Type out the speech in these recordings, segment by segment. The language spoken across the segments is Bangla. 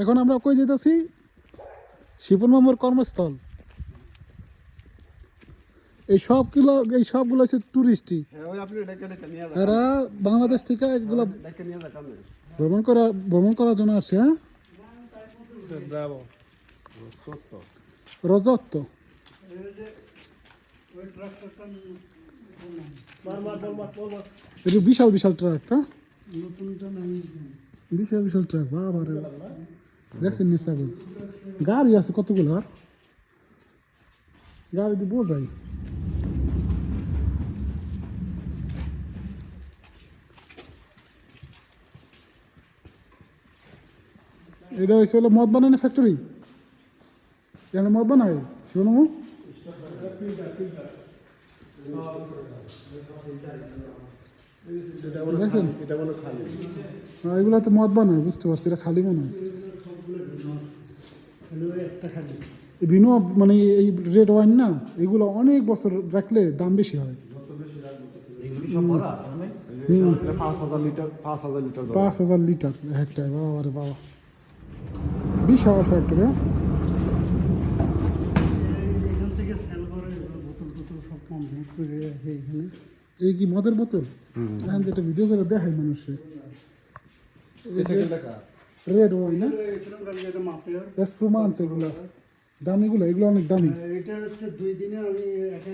এখন আমরা কই যেতেছি? শিপন মামুর কর্মস্থল। এই সবগুলো হচ্ছে টুরিস্টই। এরা বাংলাদেশ থেকে এগুলো ভ্রমণ করার জন্য আসছে। হ্যাঁ, রজত্ত এটা বিশাল বিশাল ট্রাক। হ্যাঁ, বিশাল বিশাল ট্রাক। বাবা রে, দেখছেন নিশ্চয় গাড়ি আছে কতগুলো। গাড়ি দিয়ে বোঝাই। এটা হচ্ছে হলো মদ বানানো ফ্যাক্টরি। এখানে মদ বানায় শিবনমু। দেখছেন এগুলো তো মদ বানায়, বুঝতে পারছি। এটা খালি মনে হয় ভিনো, মানে এই রেড ওয়াইন না, এগুলো অনেক বছর রাখলে দাম বেশি হয়। 5,000 লিটার একটাই। বাবা রে বাবা, বিশাল ফ্যাক্টরি। এই কি মদের বোতল? এখান থেকে ভিডিও করে দেখাই মানুষের। রেড ওয়াইন না, এসপ্রুমান্ট, এগুলো দামিগুলো, এগুলো অনেক দামি। এটা হচ্ছে 2 দিনে আমি একা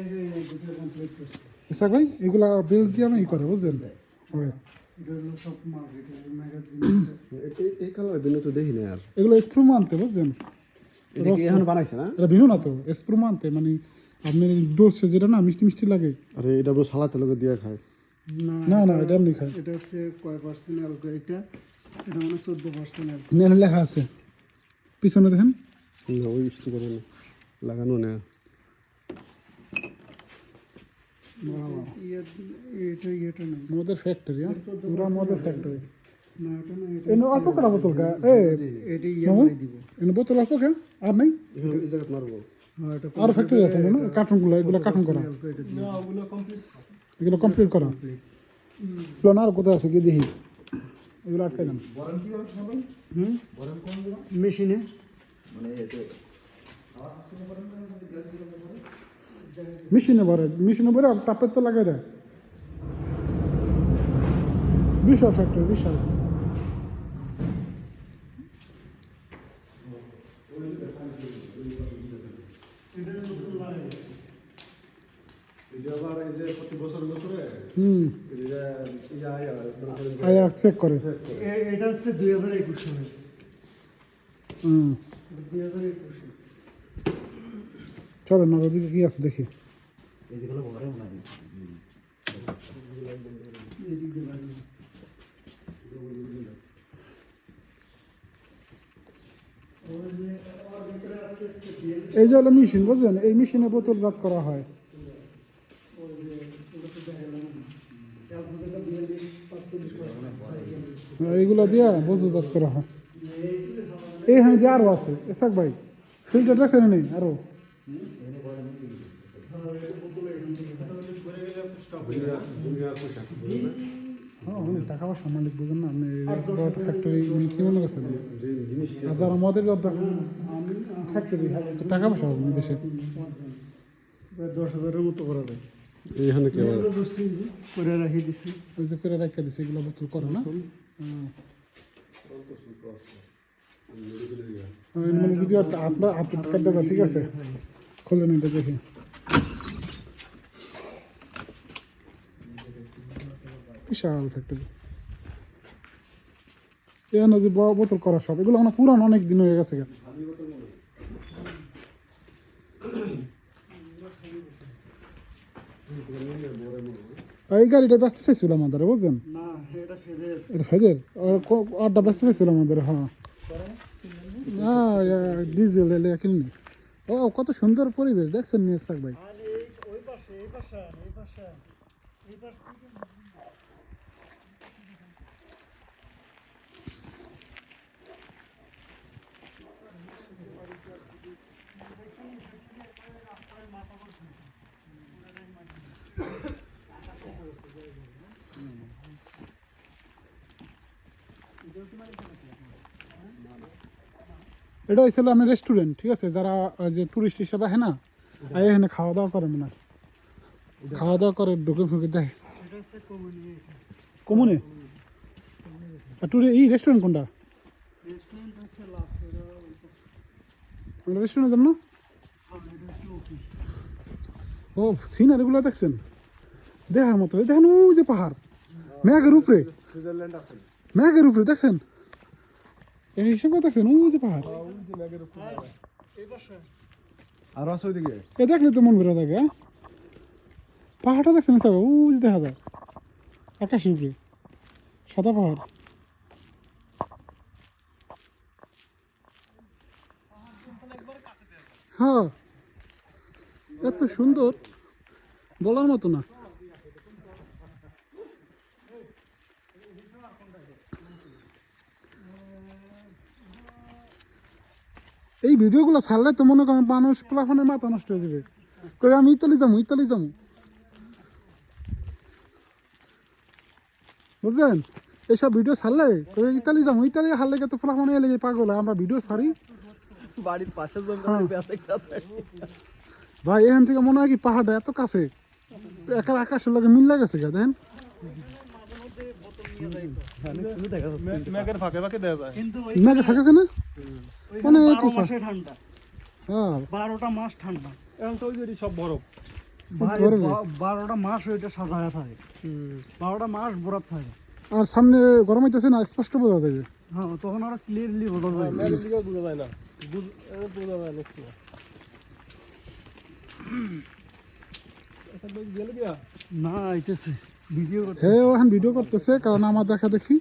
দুটো কমপ্লিট করছি। ইসা ভাই, এগুলা বেলজিয়ামে ই করে, বুঝলেন? এই কালার বিনু তো দেখি না আর। এগুলো স্প্রুমান্তে, বুঝলেন? এটা কি এখন বানাইছে না? এটা ভিনো না তো, স্প্রুমান্তে, মানে আপনার ডোসে যেটা না মিষ্টি মিষ্টি লাগে। আরে এটা পুরো সালাতে লোকে দিয়ে খায়। না না, এটা এমনি খায়। এটা হচ্ছে কয় পার্সেন্ট অ্যালকোহল? এটা মানে 14% অ্যালকোহল। এখানে লেখা আছে পিছনে, দেখেন। না, ওই স্টিকার লাগানো না। এটা না, মদের ফ্যাক্টরি। পুরা মদের ফ্যাক্টরি। না এটা না, এনে অল্প কটা বোতল গা। এটাই আমরা দিব। এনে বোতল অল্প গা, আর নাই। এই জায়গা মারবো। হ্যাঁ, এটা আর ফ্যাক্টরি আছে না, কার্টুনগুলো, এগুলো কার্টুন করা, এগুলো কমপ্লিট করা। এগুলো না আর কোথায় আছে কি দেখি, এগুলো আটকে দেন মেশিনে। মেশিনে ভরে তাপের তো লাগাই দেয়। বিশাল ফ্যাক্টরি, বিশাল। আয়া চেক করে। এটা হচ্ছে 2021 সালে। 2021। চলো না, ওদিকে কি আছে দেখি। এই যে হলো মেশিন, বুঝলেন? এই মেশিনে বোতল জাত করা হয়। এইগুলা দিয়া বোতল জাত করা হয়। এইখানে যে আরো আছে, এসাক ভাই ফিল্টার দেখছেন নেই আরো? হ্যাঁ, টাকা পয়সা মালিক, বুঝেন না আপনি? ফ্যাক্টরি কি মনে করছেন? হাজার আমাদের ফ্যাক্টরি, টাকা পয়সা হবে দেশে। 10,000-এর মতো করা যায়। এইখানে কি করে রাখি দিছি, ওই যে করে রাখা দিছে, এগুলো বোতল করে না। মানে যদি আপনার হাতের কাটটা, ঠিক আছে, খোলেন এটা দেখি। বিশাল ফ্যাক্টরি। এখানে যে বোতল করা সব, এগুলো মানে পুরান, অনেক দিন হয়ে গেছে। এই গাড়িটা ব্যস্ত চাইছিল আমাদের, বুঝছেন? না এটা ফেদের। এটা ফেদের আড্ডা ব্যস্ত চাইছিল আমাদের। হ্যাঁ, ডিজেল এলে কিননি। ও কত সুন্দর পরিবেশ, দেখছেন নিয়ে ভাই? এটা হয়েছিল আমি রেস্টুরেন্ট, ঠিক আছে, যারা যে টুরিস্ট হিসাবে হ্যাঁ না আর এখানে খাওয়া দাওয়া করে না, খাওয়া দাওয়া করে ঢুকে ফুকে দেয় এটা হচ্ছে কমনি কমুনে। আর এই রেস্টুরেন্ট কোনটা? রেস্টুরেন্ট হচ্ছে লাস্ট আমরা রেস্টুরেন্টে যাব না? ও সিনারিগুলো দেখছেন দেখার মতো। এই দেখেন ওই যে পাহাড় মেঘের উপরে, সুইজারল্যান্ড আছে মেঘের উপরে দেখছেন, এই হিসেবে দেখছেন ওই যে পাহাড়। আর আছে ওইদিকে এ দেখলে তো মন ভরে থাকে। পাহাড়টা দেখছেন ওই যে দেখা যায় আকাশের উপরে সাদা পাহাড়। হ্যাঁ এত সুন্দর বলার মতো না। এই ভিডিওগুলো ছাড়লে তো মনে করেন মানুষ প্লাফনের মাথা নষ্ট হয়ে যাবে, কই আমি ইতালি যাবো ইতালি যাবো, বুঝলেন? এইসব ভিডিও ছাড়লে কই ইতালি যাবো, ইতালি হারলে তো প্লাফনে লেগে পাগল হয়। আমরা ভিডিও ছাড়ি বাড়ির পাশে হ্যাঁ। জঙ্গলে বেঁচে গেছে ভাই এখান থেকে মনে হয় কি পাহাড়টা এত কাছে, একার আকাশের লাগে মিল গেছে গা দেখেন। মেঘের ফাঁকে ফাঁকে দেওয়া যায় কিন্তু মেঘে থাকে কেন? মানে 12 মাসে ঠান্ডা, হ্যাঁ 12টা মাস ঠান্ডা। এখন তো ওই যে সব বরফ ভাই বরফে। 12টা মাস ওইটা সাদা হয়ে থাকে, 12টা মাস বরফ থাকে। আর সামনে গরম হইতেছে না, স্পষ্ট বোঝা যাবে। হ্যাঁ তখন আরো ক্লিয়ারলি বোঝা যায়। মেঘের দিকেও বোঝা যায় না, বোঝা যায় না একটু। গেলে গিয়া না আইতেছে ভিডিও করতে। হ্যাঁ ও এখন ভিডিও করতেছে, কারণ আমার দেখা দেখি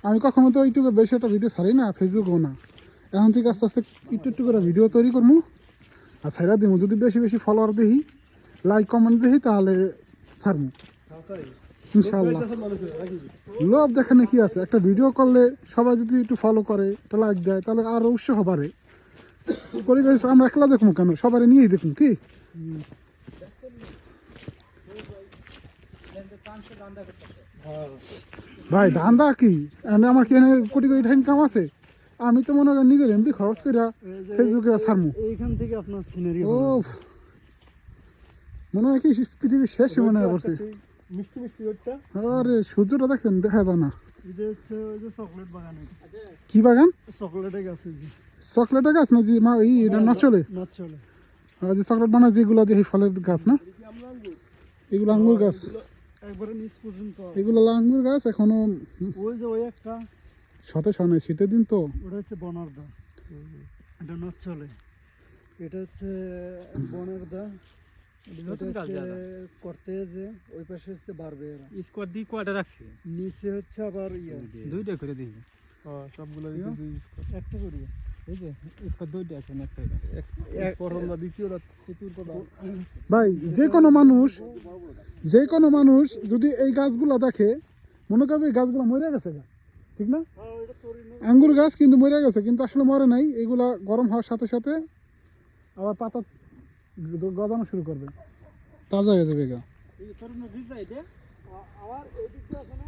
আমি কখনো তো ইউটিউবে বেশি একটা ভিডিও ছাড়ি না, ফেসবুকেও না। এখন থেকে আস্তে আস্তে একটু একটু করে ভিডিও তৈরি করবো আর ছাইরা দিব। যদি বেশি বেশি ফলোয়ার দেখি, লাইক কমেন্ট দেখি, তাহলে ছাড়বো ইনশাল্লাহ। মানুষের নাকি লোভ দেখানে কি আছে, একটা ভিডিও করলে সবাই যদি একটু ফলো করে, একটা লাইক দেয়, তাহলে আরও উৎসাহ বাড়ে। পরিবেশ আমরা একলা দেখবো কেন, সবাই নিয়েই দেখুন কি। ভাই ধান্দা কি আমার কি এখানে কোটি কোটি টাকা ইনকাম আছে? আমি তো মনে করেন নিজের এমনি খরচ করে ফেসবুকে ছাড়মু। এইখান থেকে আপনার সিনারি ও মনে হয় কি পৃথিবীর শেষ মনে হয় পড়ছে। মিষ্টি মিষ্টি ওইটা আরে সূর্যটা দেখছেন, দেখা যায় না। এটা হচ্ছে ওই যে চকলেট বাগান, কি বাগান? চকলেটের গাছ এই যে চকলেটের গাছ না? যে মা এটা না চলে নাচ চলে। যে চকলেট বানায় যেগুলো দিয়ে ফলের গাছ না, এগুলো আঙ্গুর গাছ, একবারে নিচ পর্যন্ত। এগুলো আঙ্গুর গাছ। এখনো ওই যে ওই একটা, সতেজ হয় না, শীতের দিন তো। ওটা হচ্ছে বনারদা, এটা নাচ চলে। এটা হচ্ছে বনারদা, এটা হচ্ছে কর্তেজে, ওই পাশে হচ্ছে বারবেরা, স্কোয়াড দিয়ে কয়টা রাখছি নিচে হচ্ছে আবার ইয়া দুইটা করে দিই সবগুলো দুই স্কোয়াড একটা করি। এই যে স্কোয়াড দুইটা আছে না প্রথম না দ্বিতীয়টা চতুর্থটা ভাই যে কোনো মানুষ যদি এই গাছগুলো দেখে মনে করবে এই গাছগুলো মরে গেছে গা, ঠিক না? আঙ্গুর গাছ কিন্তু মরে গেছে, কিন্তু আসলে মরে নাই। এগুলা গরম হওয়ার সাথে সাথে আবার পাতা গজানো শুরু করবে, তাজা হয়ে যাবে গা। আবার এদিকে আছে না